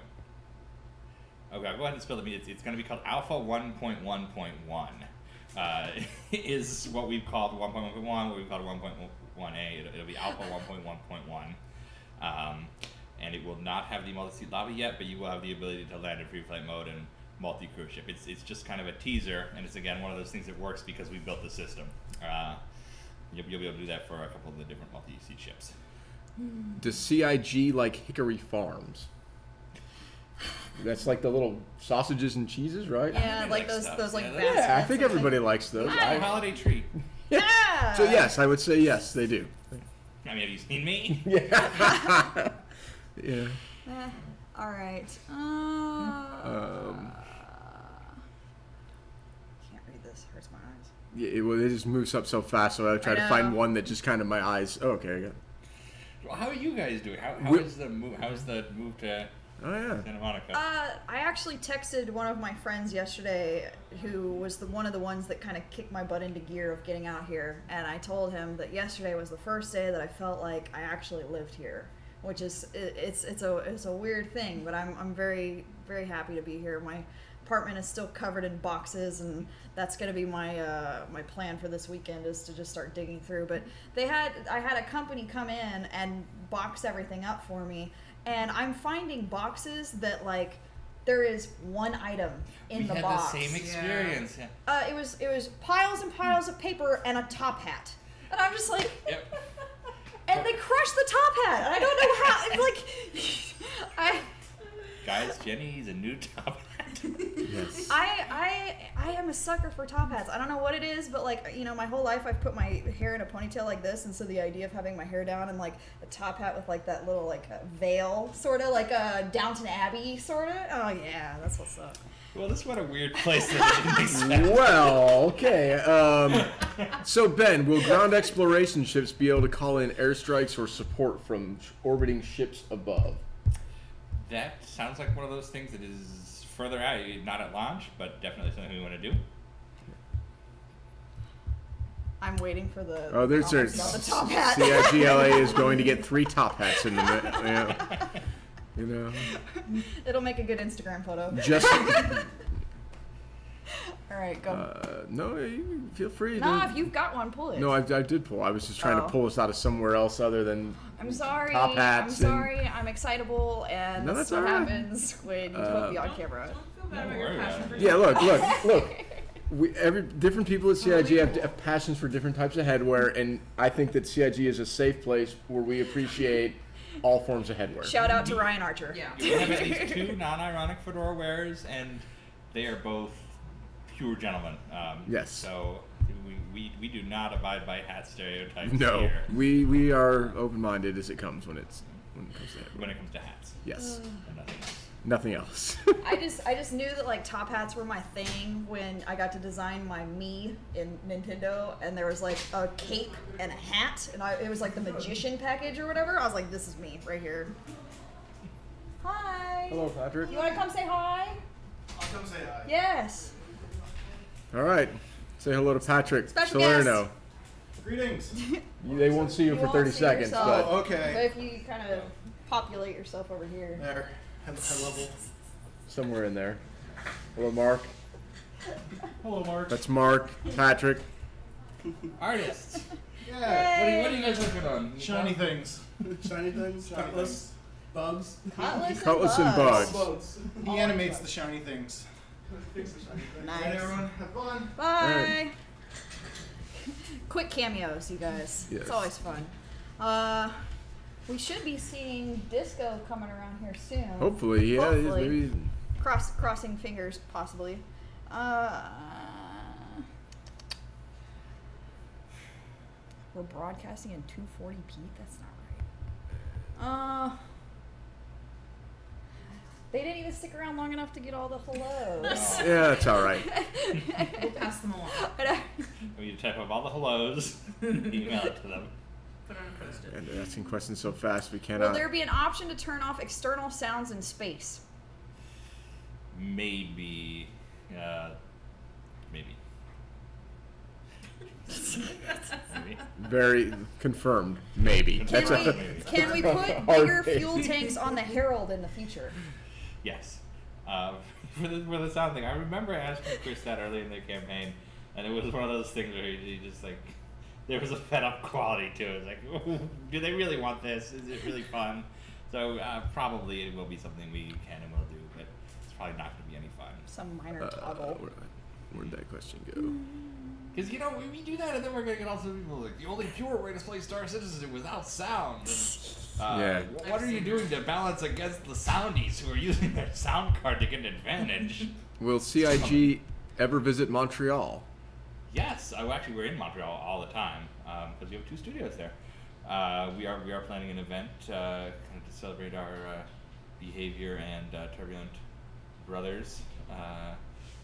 I'll go ahead and spell it. It's going to be called Alpha 1.1.1. Is what we've called 1.1.1, what we've called 1.1a. It'll be Alpha 1.1.1. And it will not have the multi-seat lobby yet, but you will have the ability to land in free flight mode and multi-cruise ship. It's just kind of a teaser, and it's again one of those things that works because we built the system. You'll be able to do that for a couple of the different multi-seat ships. Does CIG like Hickory Farms? That's like the little sausages and cheeses, right? Yeah, like those like baskets. Yeah, I think everybody likes those. Holiday treat. Yeah. So yes, I would say yes, they do. I mean, have you seen me? Yeah. Yeah. All right. Can't read this. Hurts my eyes. Yeah, it just moves up so fast, so I try to find one that just kind of my eyes. Oh, okay, I got it. Well, how are you guys doing? How is the move? How's the move to Santa Monica? I actually texted one of my friends yesterday, who was one of the ones that kind of kicked my butt into gear of getting out here, and I told him that yesterday was the first day that I felt like I actually lived here. Which is it's a weird thing, but I'm very, very happy to be here. My apartment is still covered in boxes, and that's gonna be my my plan for this weekend, is to just start digging through. But I had a company come in and box everything up for me, and I'm finding boxes that like there is one item in the box. We had the same experience. Yeah. It was piles and piles of paper and a top hat, and I'm just like. Yep. And they crushed the top hat. I don't know how. It's like, guys, Jenny needs a new top hat. Yes. I am a sucker for top hats. I don't know what it is, but like, you know, my whole life I've put my hair in a ponytail like this, and so the idea of having my hair down and like a top hat with like that little like veil, sort of like a Downton Abbey, sort of. Oh yeah, that's what's up. Well, this is what a weird place that I didn't expect. Well, okay. So, Ben, will ground exploration ships be able to call in airstrikes or support from orbiting ships above? That sounds like one of those things that is further out. Not at launch, but definitely something we want to do. I'm waiting for the. Oh, there's the top hat. CIGLA is going to get 3 top hats in the minute. Yeah. You know, it'll make a good Instagram photo. Just all right, go. No, you feel free. No, if you've got one, pull it. No, I did pull. I was just trying to pull us out of somewhere else other than. I'm sorry. Top hats. I'm sorry. I'm excitable, and no, that's what happens when you put me on camera. Don't feel bad about your passion for yeah, look. Different people at CIG have passions for different types of headwear, and I think that CIG is a safe place where we appreciate all forms of headwear. Shout out to Ryan Archer. Yeah. We have at least 2 non-ironic fedora wearers, and they are both pure gentlemen. Yes. So we do not abide by hat stereotypes. No, here. we are open-minded as it comes when it comes to headwear. When it comes to hats. Yes. And nothing else. Nothing else. I just knew that like top hats were my thing when I got to design my Mii in Nintendo, and there was like a cape and a hat, and it was like the magician package or whatever. I was like, this is me right here. Hi. Hello, Patrick. You want to come say hi? I'll come say hi. Yes. All right. Say hello to Patrick Special Salerno. Greetings. They won't see you for 30 seconds, but okay. But if you kind of populate yourself over here. There. High level. somewhere in there. Hello, Mark. Hello, Mark. That's Mark. Patrick. Artists. Yeah. What are you guys working on? Shiny things. Shiny things. Cutlass. Bugs. Cutlass and bugs. He animates the shiny things. Nice. Right, everyone, have fun. Bye. Right. Quick cameos, you guys. Yes. It's always fun. We should be seeing Disco coming around here soon. Hopefully, yeah. Hopefully. Maybe Crossing fingers, possibly. We're broadcasting in 240p? That's not right. They didn't even stick around long enough to get all the hellos. Yeah, that's all right. We'll pass them along. We type up all the hellos, email it to them. Put it on a post-it. And they're asking questions so fast we cannot. Will there be an option to turn off external sounds in space? Maybe. Maybe. Maybe. Very confirmed. Maybe. Can we put bigger fuel tanks on the Herald in the future? Yes. For the sound thing, I remember asking Chris that early in the campaign, and it was one of those things where he just like, there was a fed-up quality to it. Like, do they really want this? Is it really fun? So probably it will be something we can and will do, but it's probably not going to be any fun. Some minor toggle. Where'd that question go? Because, you know, we do that, and then we're going to get all some people like, the only pure way to play Star Citizen is without sound. And, what are you doing to balance against the soundies who are using their sound card to get an advantage? Will CIG ever visit Montreal? Yes. Actually, we're in Montreal all the time, because we have 2 studios there. We are planning an event kind of to celebrate our behavior and turbulent brothers.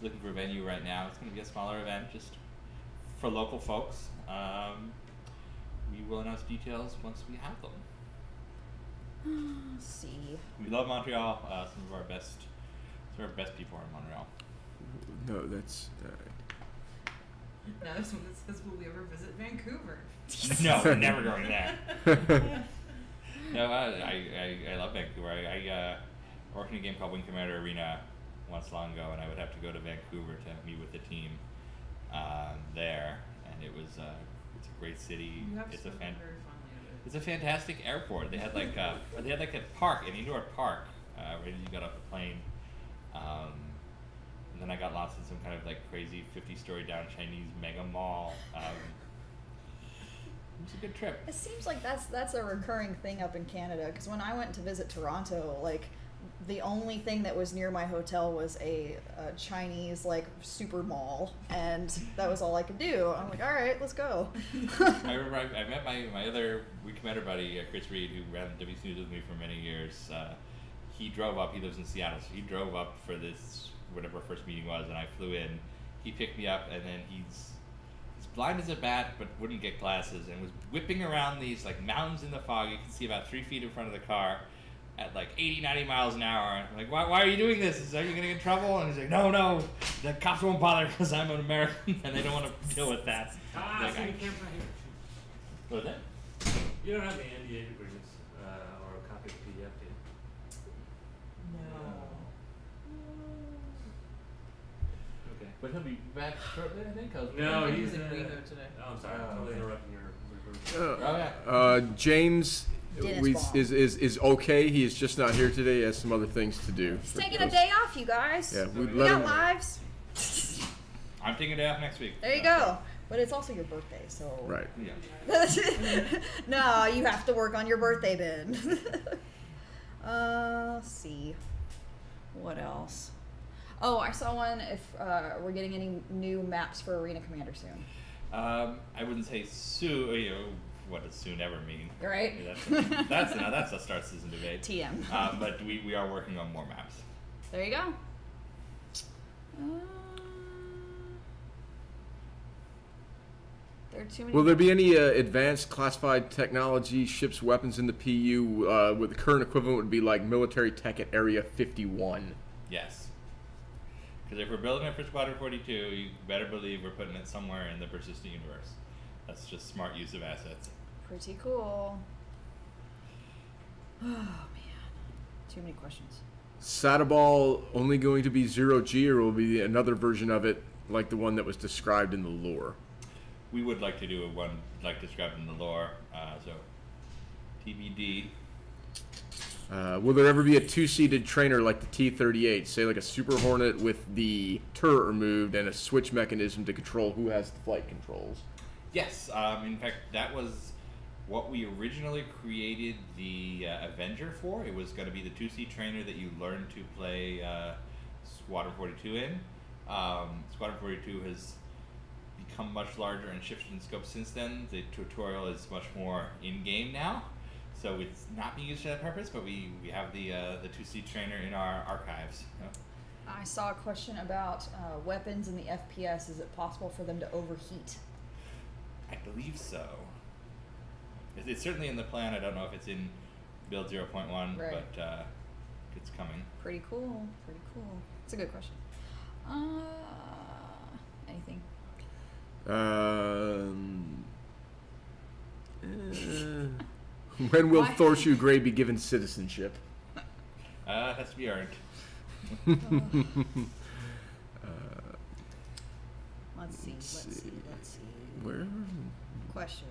Looking for a venue right now. It's going to be a smaller event, just for local folks. We will announce details once we have them. Let's see. We love Montreal. Some of our best people are in Montreal. No, that's. Now this one that says, will we ever visit Vancouver? No, we're never going there. No, I love Vancouver. I worked in a game called Wing Commander Arena once long ago, and I would have to go to Vancouver to meet with the team there, and it was it's a great city. It's a it's a fantastic airport. They had like a park, an indoor park, right as you got off the plane. And then I got lost in some kind of like crazy 50-story down Chinese mega mall. It was a good trip. It seems like that's a recurring thing up in Canada, because when I went to visit Toronto, like, the only thing that was near my hotel was a Chinese, like, super mall, and that was all I could do. I'm like, all right, let's go. I remember I met my other Wing Commander buddy, Chris Reed, who ran WC News with me for many years. He drove up. He lives in Seattle, so he drove up for this, whatever our first meeting was, and I flew in. He picked me up, and then he's blind as a bat, but wouldn't get glasses, and was whipping around these like mountains in the fog. You can see about 3 feet in front of the car at like 80, 90 miles an hour. I'm like, why are you doing this? Are you going to get in trouble? And he's like, no, the cops won't bother because I'm an American and they don't want to deal with that. Like, so you can't find here. What was that? You don't have the NDA agreements or a copy of the PDF, do you? No. Okay. But he'll be back shortly, I think. No, he's in Reno today. Oh, I'm sorry. I'm totally interrupting your James is okay. He is just not here today. He has some other things to do. He's taking a day off, you guys. Yeah, we got lives. I'm taking a day off next week. There you go. But it's also your birthday, so. Right. Yeah. No, you have to work on your birthday then. Let's see. What else? Oh, I saw one. If we're getting any new maps for Arena Commander soon. I wouldn't say soon. You know, what does soon ever mean? Right. That's a start season debate. TM. But we are working on more maps. There you go. There are too many. Will there be any advanced classified technology, ships, weapons in the PU? With the current equivalent would be like military tech at Area 51. Yes. Because if we're building it for Squadron 42, you better believe we're putting it somewhere in the persistent universe. That's just smart use of assets. Pretty cool. Oh, man. Too many questions. Sadaball only going to be 0G, or will be another version of it like the one that was described in the lore? We would like to do a one like described in the lore, so TBD. Will there ever be a 2-seated trainer like the T-38, say like a Super Hornet with the turret removed and a switch mechanism to control who has the flight controls? Yes, in fact, that was what we originally created the Avenger for. It was going to be the 2-seat trainer that you learn to play Squadron 42 in. Squadron 42 has become much larger and shifted in scope since then. The tutorial is much more in-game now, so it's not being used for that purpose, but we have the 2C trainer in our archives. I saw a question about weapons in the FPS. Is it possible for them to overheat? I believe so. It's certainly in the plan. I don't know if it's in build 0.1, Right. but it's coming. Pretty cool. Pretty cool. It's a good question. Anything? When will Thorshu Gray be given citizenship? It has to be earned. Let's see. Where? Questions.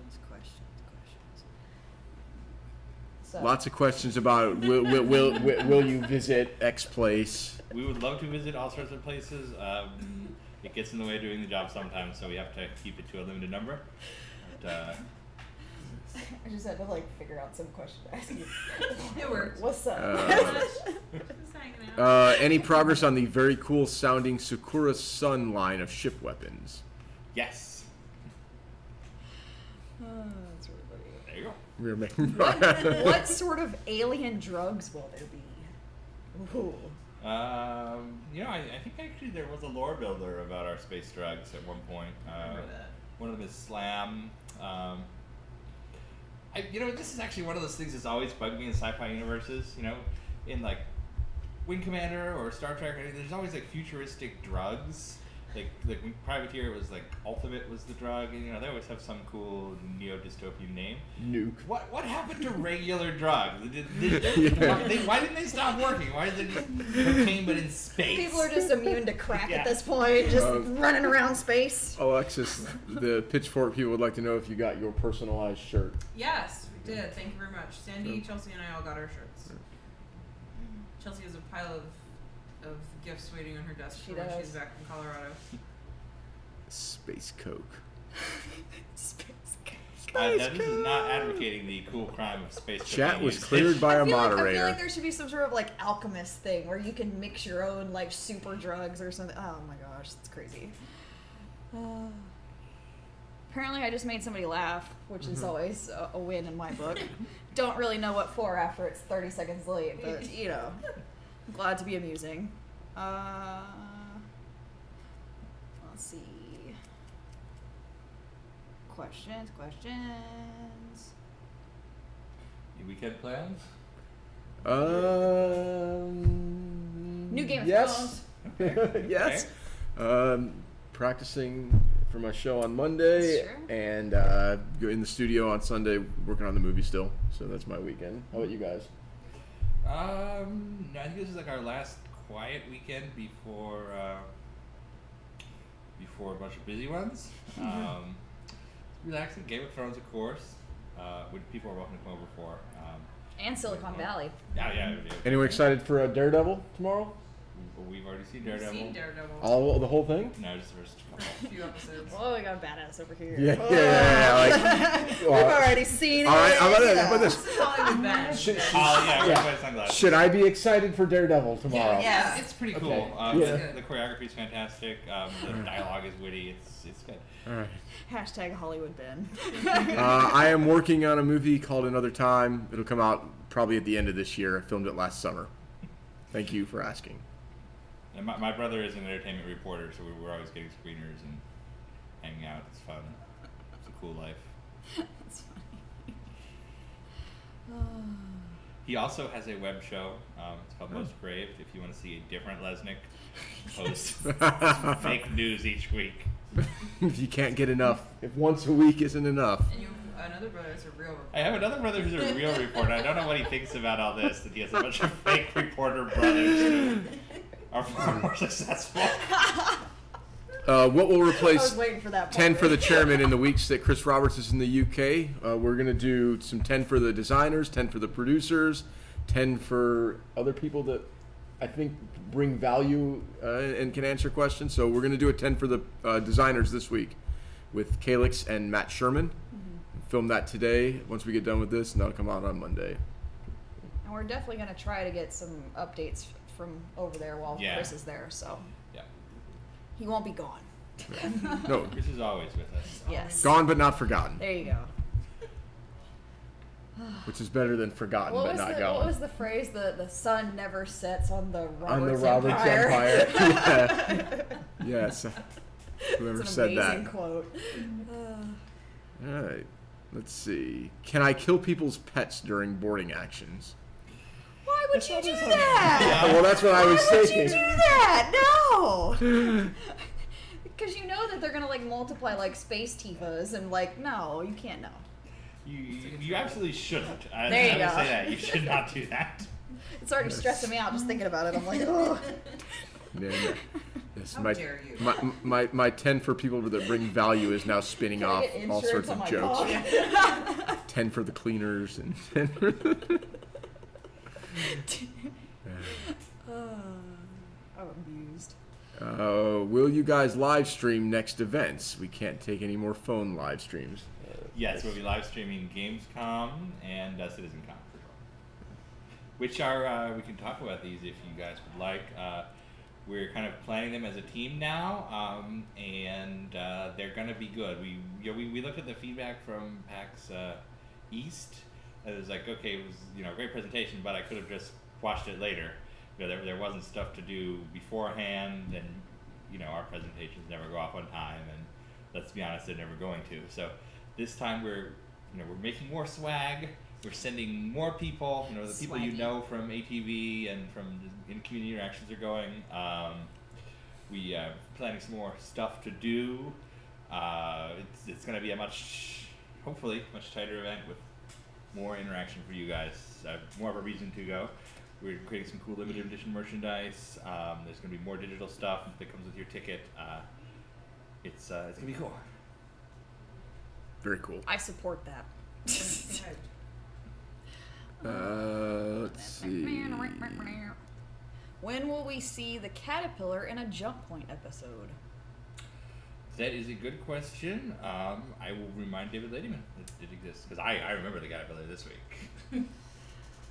So. Lots of questions about will you visit X place? We would love to visit all sorts of places. It gets in the way of doing the job sometimes, so we have to keep it to a limited number. But, I just had to figure out some question to ask you. It worked. What's up? Any progress on the very cool sounding Sakura Sun line of ship weapons? Yes. That's really funny. There you go. We're making What sort of alien drugs will there be? Ooh. I think actually there was a lore builder about our space drugs at one point. I remember that. One of them is Slam. This is actually one of those things that's always bugged me in sci-fi universes. In Wing Commander or Star Trek, there's always futuristic drugs. Like Privateer, it was Ultimate was the drug, and they always have some cool neo-dystopian name. Nuke. What happened to regular drugs? Why didn't they stop working? Why is it cocaine but in space? People are just immune to crack at this point, just running around space. Alexis, the Pitchfork people would like to know if you got your personalized shirt. Yes, we did. Thank you very much. Sandy, Chelsea, and I all got our shirts. Chelsea has a pile of gifts waiting on her desk for when she's back from Colorado. Space Coke. Space Coke. This is not advocating the cool crime of space. Chat was cleared by a moderator. I feel like there should be some sort of alchemist thing where you can mix your own super drugs or something. Oh my gosh, it's crazy. Apparently I just made somebody laugh, which is always a win in my book. Don't really know what for after it's 30 seconds late, but I'm glad to be amusing. Let's see. Questions. Your weekend plans? New Game of Thrones. Yes. Practicing for my show on Monday, and go in the studio on Sunday working on the movie still. So that's my weekend. How about you guys? I think this is our last quiet weekend before a bunch of busy ones. Relaxing. Game of Thrones, of course, which people are welcome to come over for. And Silicon Valley. Yeah. Anyone excited for Daredevil tomorrow? We've already seen Daredevil. We've seen Daredevil. All the whole thing? No, just the first couple. A few episodes. Oh, we got a badass over here. Yeah. We've already seen it. All right, how about this? Should I be excited for Daredevil tomorrow? Yeah. It's pretty cool. Okay. The choreography is fantastic. The dialogue is witty. It's good. All right. Hashtag Hollywood Ben. I am working on a movie called Another Time. It'll come out probably at the end of this year. I filmed it last summer. Thank you for asking. And my brother is an entertainment reporter, so we're always getting screeners and hanging out. It's fun. It's a cool life. That's funny. He also has a web show. It's called Most Graved. If you want to see a different Lesnick post fake news each week. If you can't get enough, if once a week isn't enough. And another brother is a real reporter. I have another brother who's a real reporter. I don't know what he thinks about all this, that he has a bunch of fake reporter brothers who are far more successful. What will replace I was waiting for that 10 part. for the chairman in the weeks that Chris Roberts is in the UK? We're going to do some 10 for the designers, 10 for the producers, 10 for other people that I think bring value and can answer questions. So we're going to do a 10 for the designers this week with Calix and Matt Sherman. Film that today once we get done with this, and that'll come out on Monday. And we're definitely going to try to get some updates from over there while Chris is there, so he won't be gone. No, Chris is always with us. Yes. Gone but not forgotten. There you go. Which is better than forgotten but not gone. What was the phrase? The sun never sets on the Roberts Empire. Yeah. Yes. Whoever said that. Amazing quote. All right. Let's see. Can I kill people's pets during boarding actions? Why would you do that? Well, that's what I was thinking. Why would you do that? No. Because you know that they're gonna like multiply like space Tifas and like no, you can't know. You absolutely shouldn't. There you go. Say that. You should not do that. It's already stressing me out just thinking about it. I'm like, oh. Yeah. Yes, How dare you? my 10 for people that bring value is now spinning off all sorts of jokes. 10 for the cleaners and 10 for the... I'm abused. Will you guys live stream next events? We can't take any more phone live streams. Yes, we'll be live streaming Gamescom and CitizenCon, which are we can talk about these if you guys would like. We're kind of planning them as a team now, and they're going to be good. We looked at the feedback from PAX East. It was like, okay, it was a great presentation, but I could have just watched it later. There wasn't stuff to do beforehand, and our presentations never go off on time, and let's be honest, they're never going to. So this time we're making more swag. We're sending more people. The people you know from ATV and from in community interactions are going. We are planning some more stuff to do. It's going to be a hopefully much tighter event with more interaction for you guys. More of a reason to go. We're creating some cool limited edition merchandise. There's going to be more digital stuff that comes with your ticket. It's going to be cool. Very cool. I support that. Let's see. When will we see the caterpillar in a Jump Point episode? That is a good question. I will remind David Ladyman that it exists, because I remember the caterpillar this week.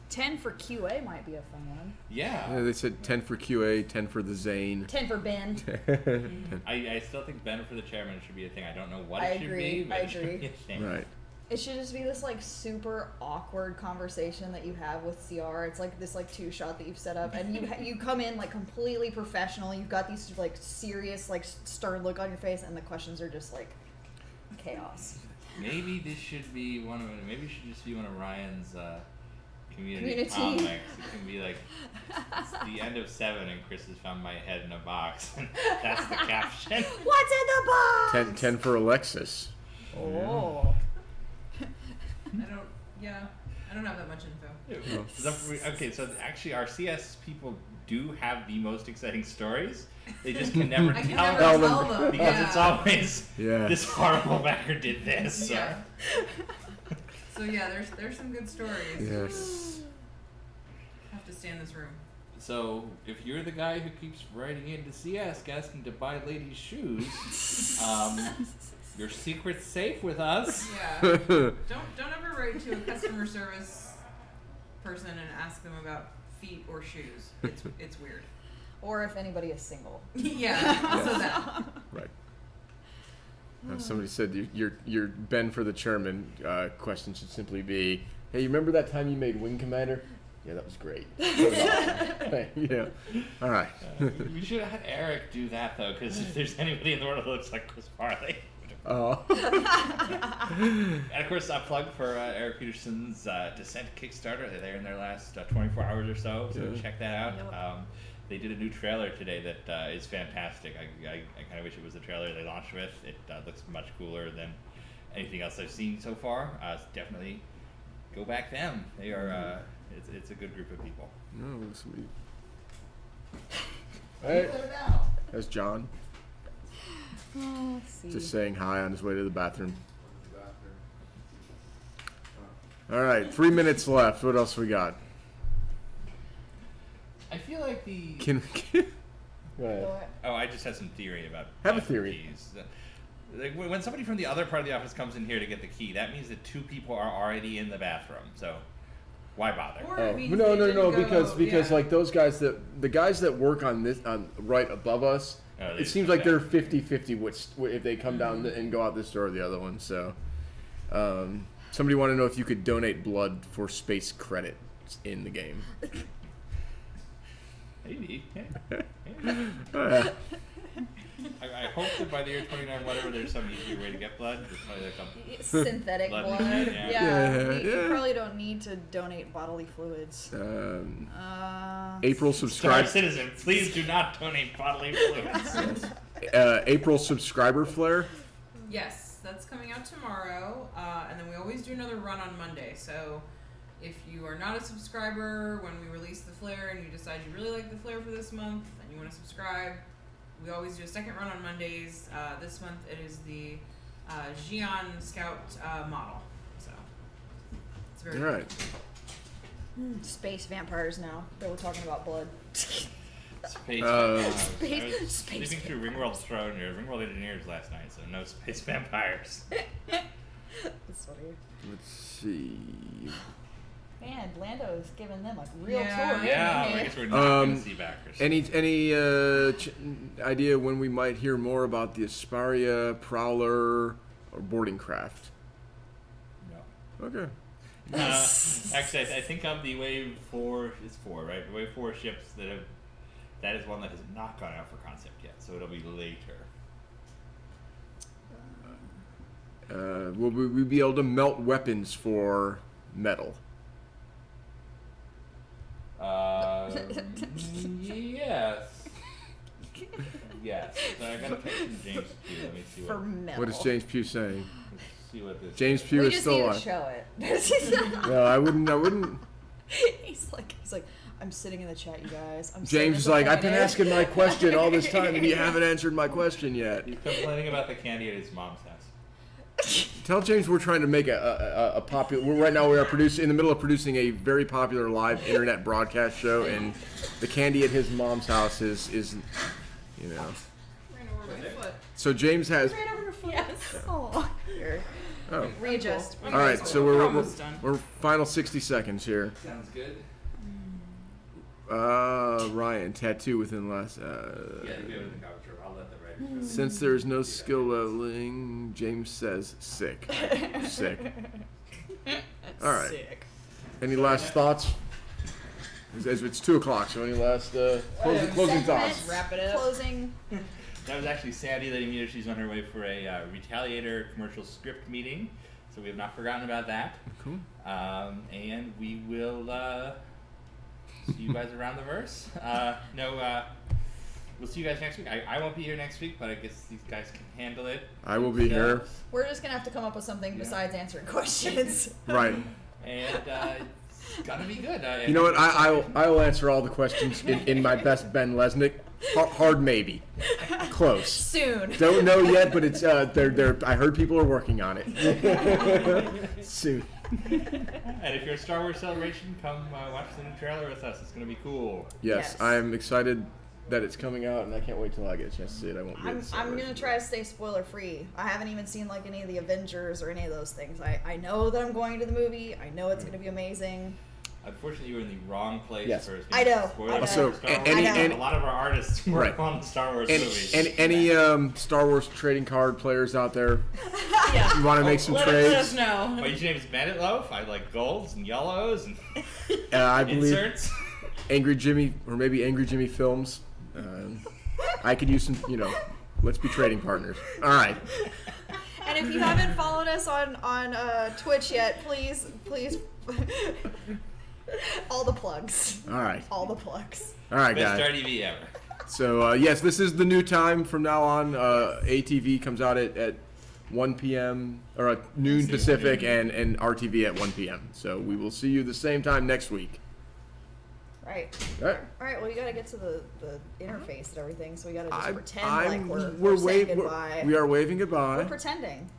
10 for QA might be a fun one. Yeah. They said 10 for QA, 10 for the Zane. 10 for Ben. I still think Ben for the chairman should be a thing. I don't know what it should be, but it should be a thing. Right. It should just be this like super awkward conversation that you have with CR. It's like this like 2-shot that you've set up, and you come in like completely professional. You've got these like serious like stern look on your face, and the questions are just like chaos. Maybe this should be maybe it should just be one of Ryan's community comics. It can be like, it's the end of 7 and Chris has found my head in a box, and that's the caption. What's in the box? 10 for Alexis. Oh. I don't have that much info. Okay, so actually our CS people do have the most exciting stories. They just can never tell them because it's always this horrible backer did this. Yeah. So there's some good stories. Yes. Have to stay in this room. So if you're the guy who keeps writing into CS asking to buy ladies' shoes, your secret's safe with us. Yeah. Don't ever write to a customer service person and ask them about feet or shoes. It's weird. Or if anybody is single. Yeah. Also that. Right. Somebody said your Ben for the chairman question should simply be, hey, you remember that time you made Wing Commander? Yeah, that was great. That was awesome. All right. We should have had Eric do that, though, because if there's anybody in the world that looks like Chris Farley. Oh. And of course, a plug for Eric Peterson's Descent Kickstarter. They're in their last 24 hours or so, so check that out. Yep. They did a new trailer today that is fantastic. I kind of wish it was the trailer they launched with. It looks much cooler than anything else I've seen so far. Definitely go back them. They are. It's a good group of people. Oh, sweet. Hey, that's John. Oh, let's see. Just saying hi on his way to the bathroom. All right, 3 minutes left. What else we got? I feel like the... Go ahead. Oh, I just had some theory about... Have a theory. Keys. Like, when somebody from the other part of the office comes in here to get the key, that means that 2 people are already in the bathroom. So why bother? Or it means no, they didn't go- because like those guys the guys that work on this right above us, it seems like they're 50-50 if they come down and go out this door or the other one. So, somebody want to know if you could donate blood for space credits in the game. Maybe. I hope that by the year 29, whatever, there's some easier way to get blood. Synthetic blood. You probably don't need to donate bodily fluids. April subscribe. Star citizen, please do not donate bodily fluids. April subscriber flare. Yes, that's coming out tomorrow, and then we always do another run on Monday. So if you are not a subscriber when we release the flare and you decide you really like the flare for this month and you want to subscribe, we always do a second run on Mondays. This month it is the Xi'an Scout model. So it's very all right. Space vampires now that we're talking about blood. Space. Space sleeping through Ringworld Engineers last night, so no space vampires. That's funny. Let's see. Man, Lando's giving them like real tour. Yeah, I guess we're not going to see backers. Any idea when we might hear more about the Asparia, Prowler, or boarding craft? No. Okay. Actually, I think of the Wave 4, it's 4, right? The Wave 4 ships that is one that has not gone out for concept yet, so it'll be later. Will we be able to melt weapons for metal? Yes. Yes. So I gotta text from James Pugh. Let me see What is James Pugh saying? Let's see what this James Pugh is still alive. We just need to show it. No, I wouldn't. He's like, I'm sitting in the chat, you guys. James is like, I've been asking my question all this time, and you haven't answered my question yet. He's complaining about the candy at his mom's house. Tell James we're trying to make a popular. Right now we are in the middle of producing a very popular live internet broadcast show, and the candy at his mom's house is you know. Ran over my foot. So James has. Ran over your foot. Yes. Oh. Here. Oh. Readjust. All right, so we're final 60 seconds here. Sounds good. Ryan, tattoo within last. Yeah, you go with the coverage. I'll let the writer. Since there is no skill leveling, James says sick. Sick. All right. Sick. Any last thoughts? It's 2 o'clock, so any last closing thoughts? Wrap it up. Closing. That was actually Sandy letting me know she's on her way for a Retaliator commercial script meeting, so we have not forgotten about that. Cool. And we will see you guys around the verse. We'll see you guys next week. I won't be here next week, but I guess these guys can handle it. I will be here. We're just going to have to come up with something besides answering questions. Right. And it's going to be good. You know what? I will answer all the questions in my best Ben Lesnick. Hard maybe. Close. Soon. Don't know yet, but it's I heard people are working on it. Soon. And if you're a Star Wars Celebration, come watch the new trailer with us. It's going to be cool. Yes, I'm excited that it's coming out, and I can't wait till I get a chance to see it. I won't be. I'm gonna try to stay spoiler free. I haven't even seen like any of the Avengers or any of those things. I know that I'm going to the movie. I know it's gonna be amazing. Unfortunately, you were in the wrong place yes. first. I know. So, a lot of our artists work on Star Wars movies. Any Star Wars trading card players out there? Yeah. You want to make some trades? Let us know. My username is Bandit Loaf. I like golds and yellows and I believe inserts. Angry Jimmy, or maybe Angry Jimmy Films. I could use some, let's be trading partners. All right. And if you haven't followed us on Twitch yet, please, all the plugs. All right. All the plugs. All right, Best guys. RTV ever. So, yes, this is the new time from now on. ATV comes out at 1 p.m. or at noon Pacific and RTV at 1 p.m. So we will see you the same time next week. Right. All right. All right. Well, you got to get to the interface and everything, so we got to just pretend we're like we're saying goodbye. We are waving goodbye. We're pretending.